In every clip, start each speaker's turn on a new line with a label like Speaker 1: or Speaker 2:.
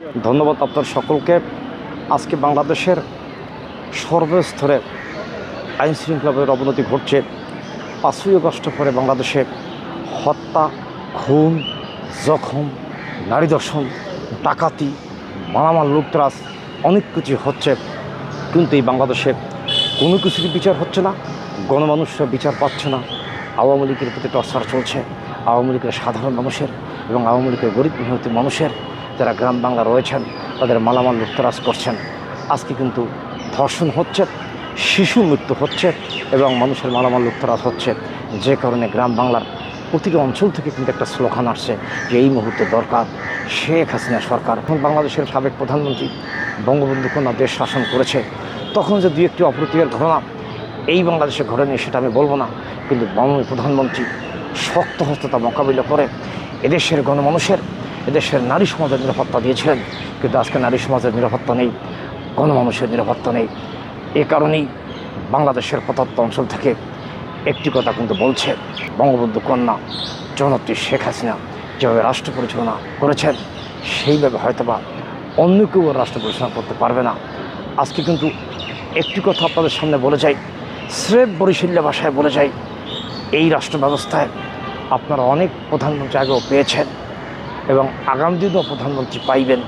Speaker 1: ধন্যবাদ আপনার সকলকে। আজকে বাংলাদেশের সর্বস্তরে আইন শৃঙ্খলার অবনতি ঘটছে। ৫ই আগস্ট পরে বাংলাদেশে হত্যা, খুন, জখম, নারী ধর্ষণ, ডাকাতি, মালামাল লুটতরাজ অনেক কিছু হচ্ছে, কিন্তু এই বাংলাদেশে কোনো কিছুরই বিচার হচ্ছে না। গণমানুষরা বিচার পাচ্ছে না। আওয়ামী লীগের প্রতি টর্চার চলছে, আওয়ামী লীগের সাধারণ মানুষের এবং আওয়ামী লীগের গরিব মেহনতি মানুষের যারা গ্রাম বাংলা রয়েছেন তাদের মালামাল লুটতরাজ করছেন। আজকে কিন্তু ধর্ষণ হচ্ছে, শিশু মৃত্যু হচ্ছে এবং মানুষের মালামাল লুটতরাজ হচ্ছে, যে কারণে গ্রাম বাংলার প্রতিটি অঞ্চল থেকে কিন্তু একটা স্লোগান আসছে যে এই মুহূর্তে দরকার শেখ হাসিনা সরকার। এখন বাংলাদেশের সাবেক প্রধানমন্ত্রী বঙ্গবন্ধু কন্যা দেশ শাসন করেছে, তখন যে দুই একটি অপ্রীতিকর ঘটনা এই বাংলাদেশে ঘটেনি সেটা আমি বলবো না, কিন্তু মাননীয় প্রধানমন্ত্রী শক্ত হস্ততা মোকাবিলা করে এদেশের গণমানুষের, এদেশের নারী সমাজের নিরাপত্তা দিয়েছিলেন। কিন্তু আজকে নারী সমাজের নিরাপত্তা নেই, গণমানুষের নিরাপত্তা নেই। এ কারণেই বাংলাদেশের প্রত্যন্ত অঞ্চল থেকে একটি কথা কিন্তু বলছে, বঙ্গবন্ধু কন্যা জননেত্রী শেখ হাসিনা যেভাবে রাষ্ট্র পরিচালনা করেছেন সেইভাবে হয়তোবা অন্য কেউ রাষ্ট্র পরিচালনা করতে পারবে না। আজকে কিন্তু একটি কথা আপনাদের সামনে বলে যাই, স্রেফ বরিশাল্য ভাষায় বলে যাই, এই রাষ্ট্র ব্যবস্থায় আপনারা অনেক প্রধানমন্ত্রী আগেও পেয়েছেন এবং আগামী দিনও প্রধানমন্ত্রী পাইবেন,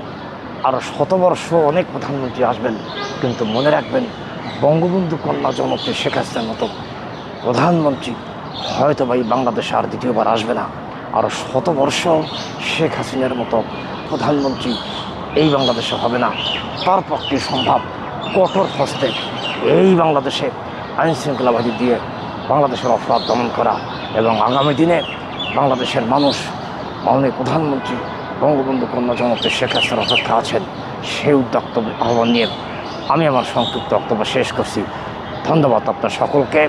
Speaker 1: আরও শতবর্ষ অনেক প্রধানমন্ত্রী আসবেন, কিন্তু মনে রাখবেন বঙ্গবন্ধু কন্যা জননেত্রী শেখ হাসিনার মতো প্রধানমন্ত্রী হয়তো বা এই বাংলাদেশে আর দ্বিতীয়বার আসবে না। আরও শতবর্ষ শেখ হাসিনার মতো প্রধানমন্ত্রী এই বাংলাদেশে হবে না। তার পক্ষে সম্ভব কঠোর হস্তে এই বাংলাদেশে আইন শৃঙ্খলাবাদী দিয়ে বাংলাদেশের অপরাধ দমন করা এবং আগামী দিনে বাংলাদেশের মানুষ মাননীয় প্রধানমন্ত্রী বঙ্গবন্ধু কন্যা জননেত্রী শেখ হাসিনার অপেক্ষা আছেন। সেই উদ্যোক্ত আহ্বান নিয়ে আমি আমার সংক্ষিপ্ত বক্তব্য শেষ করছি। ধন্যবাদ আপনার সকলকে।